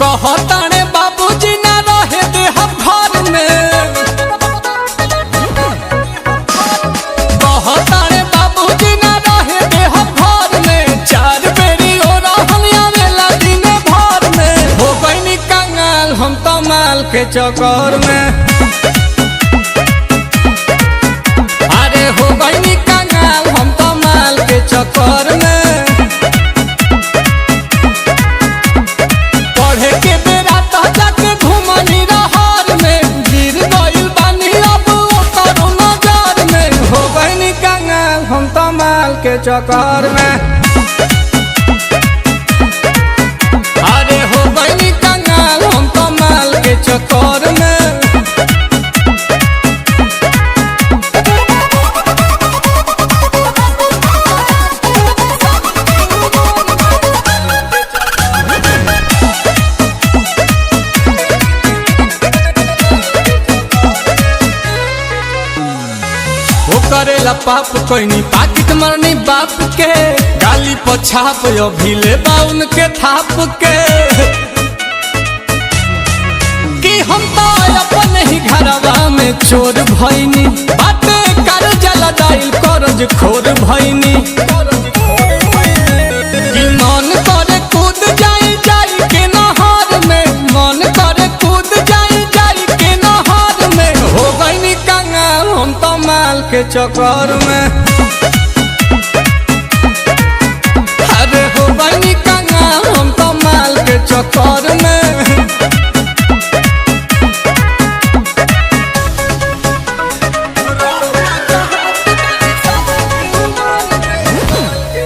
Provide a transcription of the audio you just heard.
कहताने बाबूजी ना रहे दे हम घर में, कहताने बाबूजी ना रहे दे हम घर में। 4 बेरी हो रहल आवेला दिन भर में। हो गईनी कंगाल हम तो माल के चक्कर में। अरे हो गईनी कंगाल हम तो माल के चक्कर में। के चक्कर में अरे हो गई कंगाल हम तो माल के चक्कर में। करेला पाप कोई पाकिट मरनी बाप के। गाली पछाप अभी ले बाउन के थाप के। कि हम तो अपन ही घरवा में चोर भईनी। बाटे कर जला दाइल करज खोर भईनी। कि मन करे कूद जाई जाई के नहर में। मन करे कूद जाई जाई के नहर में। हो गईनी कंगाल हम तो माल के चक्कर में।